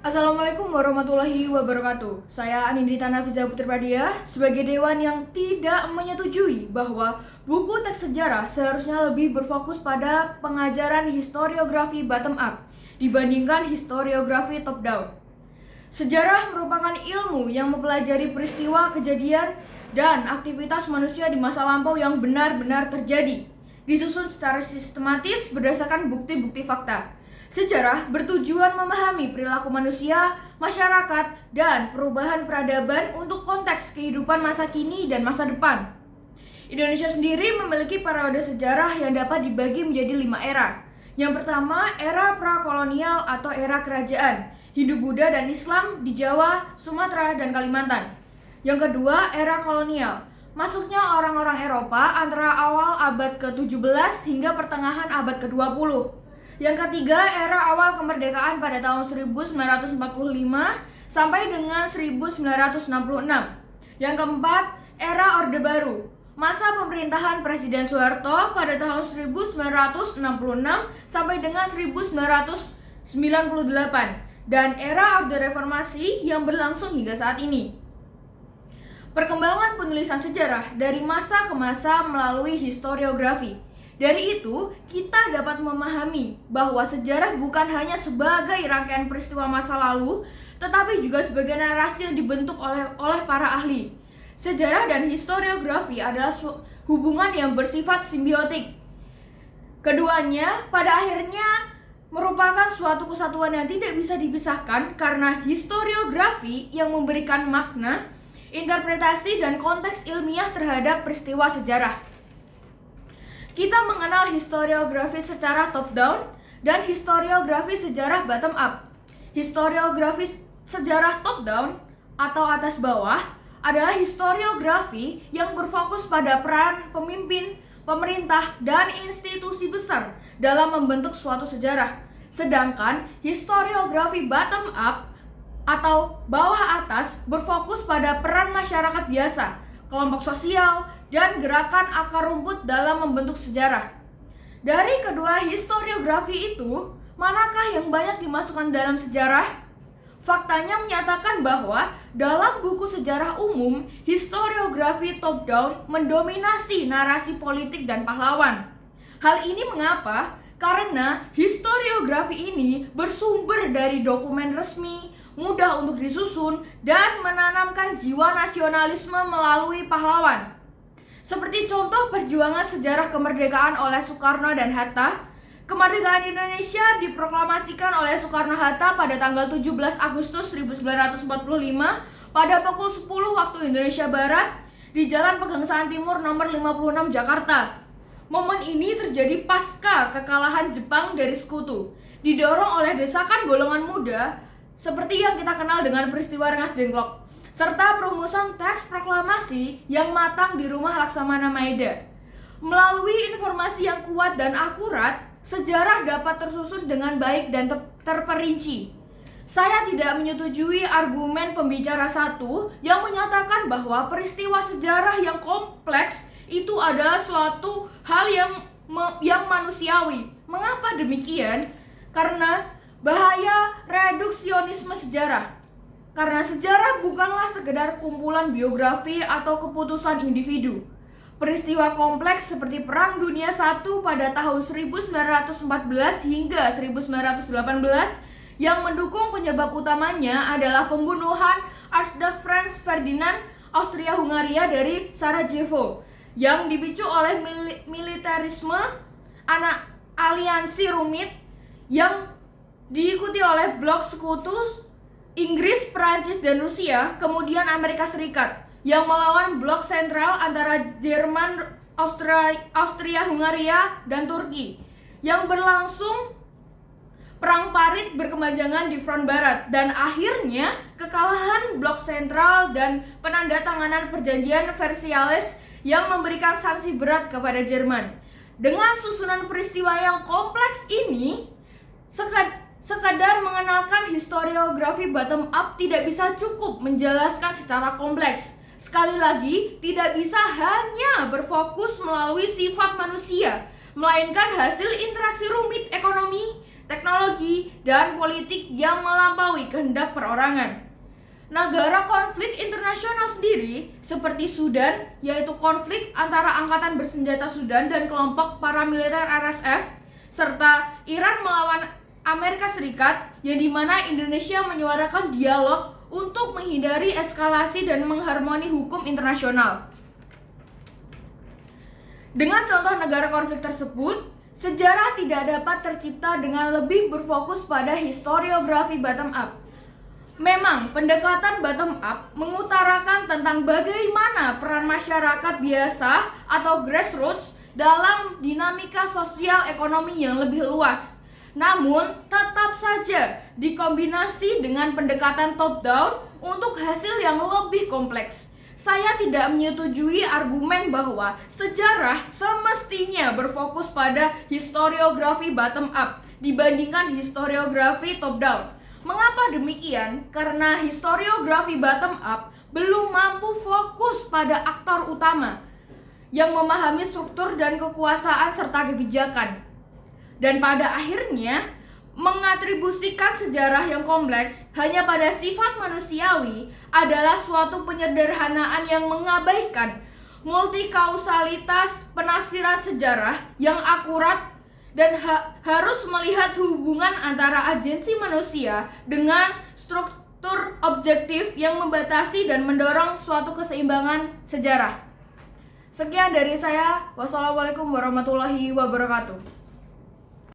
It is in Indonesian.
Assalamualaikum warahmatullahi wabarakatuh. Saya Anindita Nafiza Putri Pradia sebagai dewan yang tidak menyetujui bahwa buku teks sejarah seharusnya lebih berfokus pada pengajaran historiografi bottom up dibandingkan historiografi top down. Sejarah merupakan ilmu yang mempelajari peristiwa, kejadian, dan aktivitas manusia di masa lampau yang benar-benar terjadi, disusun secara sistematis berdasarkan bukti-bukti fakta. Sejarah bertujuan memahami perilaku manusia, masyarakat, dan perubahan peradaban untuk konteks kehidupan masa kini dan masa depan. Indonesia sendiri memiliki periode sejarah yang dapat dibagi menjadi 5 era. Yang pertama, era prakolonial atau era kerajaan, Hindu, Buddha, dan Islam di Jawa, Sumatera, dan Kalimantan. Yang kedua, era kolonial. Masuknya orang-orang Eropa antara awal abad ke-17 hingga pertengahan abad ke-20. Yang ketiga, era awal kemerdekaan pada tahun 1945 sampai dengan 1966. Yang keempat, era Orde Baru. Masa pemerintahan Presiden Soeharto pada tahun 1966 sampai dengan 1998. Dan era Orde Reformasi yang berlangsung hingga saat ini. Perkembangan penulisan sejarah dari masa ke masa melalui historiografi. Dari itu, kita dapat memahami bahwa sejarah bukan hanya sebagai rangkaian peristiwa masa lalu, tetapi juga sebagai narasi yang dibentuk oleh para ahli. Sejarah dan historiografi adalah hubungan yang bersifat simbiotik. Keduanya pada akhirnya merupakan suatu kesatuan yang tidak bisa dipisahkan karena historiografi yang memberikan makna, interpretasi, dan konteks ilmiah terhadap peristiwa sejarah. Kita mengenal historiografi secara top down dan historiografi sejarah bottom up. Historiografi sejarah top down atau atas bawah adalah historiografi yang berfokus pada peran pemimpin, pemerintah, dan institusi besar dalam membentuk suatu sejarah. Sedangkan historiografi bottom up atau bawah atas berfokus pada peran masyarakat biasa, kelompok sosial, dan gerakan akar rumput dalam membentuk sejarah. Dari kedua historiografi itu, manakah yang banyak dimasukkan dalam sejarah? Faktanya menyatakan bahwa dalam buku sejarah umum, historiografi top down mendominasi narasi politik dan pahlawan. Hal ini mengapa? Karena historiografi ini bersumber dari dokumen resmi, mudah untuk disusun, dan menanamkan jiwa nasionalisme melalui pahlawan. Seperti contoh perjuangan sejarah kemerdekaan oleh Soekarno dan Hatta. Kemerdekaan Indonesia diproklamasikan oleh Soekarno-Hatta pada tanggal 17 Agustus 1945 pada pukul 10 waktu Indonesia Barat di Jalan Pegangsaan Timur nomor 56 Jakarta. Momen ini terjadi pasca kekalahan Jepang dari Sekutu, didorong oleh desakan golongan muda seperti yang kita kenal dengan peristiwa Rengas Dengklok, serta perumusan teks proklamasi yang matang di rumah Laksamana Maeda. Melalui informasi yang kuat dan akurat, sejarah dapat tersusun dengan baik dan terperinci. Saya tidak menyetujui argumen pembicara satu yang menyatakan bahwa peristiwa sejarah yang kompleks itu adalah suatu hal yang manusiawi. Mengapa demikian? Karena bahaya reduksionisme sejarah. Karena sejarah bukanlah sekedar kumpulan biografi atau keputusan individu. Peristiwa kompleks seperti Perang Dunia I pada tahun 1914 hingga 1918 yang mendukung penyebab utamanya adalah pembunuhan Archduke Franz Ferdinand Austria-Hungaria dari Sarajevo yang dipicu oleh militerisme aliansi rumit yang diikuti oleh blok sekutu Inggris, Perancis, dan Rusia, kemudian Amerika Serikat yang melawan blok sentral antara Jerman, Austria-Hungaria, dan Turki yang berlangsung perang parit berkepanjangan di front barat, dan akhirnya kekalahan blok sentral dan penandatanganan perjanjian Versailles yang memberikan sanksi berat kepada Jerman. Dengan susunan peristiwa yang kompleks ini, sekadar mengenalkan historiografi bottom up tidak bisa cukup menjelaskan secara kompleks. Sekali lagi, tidak bisa hanya berfokus melalui sifat manusia, melainkan hasil interaksi rumit ekonomi, teknologi, dan politik yang melampaui kehendak perorangan. Negara konflik internasional sendiri, seperti Sudan, yaitu konflik antara Angkatan Bersenjata Sudan dan kelompok paramiliter RSF, serta Iran melawan Amerika Serikat, yang dimana Indonesia menyuarakan dialog untuk menghindari eskalasi dan mengharmoni hukum internasional. Dengan contoh negara konflik tersebut, sejarah tidak dapat tercipta dengan lebih berfokus pada historiografi bottom-up. Memang, pendekatan bottom-up mengutarakan tentang bagaimana peran masyarakat biasa atau grassroots dalam dinamika sosial ekonomi yang lebih luas. Namun, tetap saja dikombinasi dengan pendekatan top-down untuk hasil yang lebih kompleks. Saya tidak menyetujui argumen bahwa sejarah semestinya berfokus pada historiografi bottom-up dibandingkan historiografi top-down. Mengapa demikian? Karena historiografi bottom-up belum mampu fokus pada aktor utama yang memahami struktur dan kekuasaan serta kebijakan. Dan pada akhirnya, mengatribusikan sejarah yang kompleks hanya pada sifat manusiawi adalah suatu penyederhanaan yang mengabaikan multikausalitas penafsiran sejarah yang akurat dan harus melihat hubungan antara agensi manusia dengan struktur objektif yang membatasi dan mendorong suatu keseimbangan sejarah. Sekian dari saya. Wassalamualaikum warahmatullahi wabarakatuh.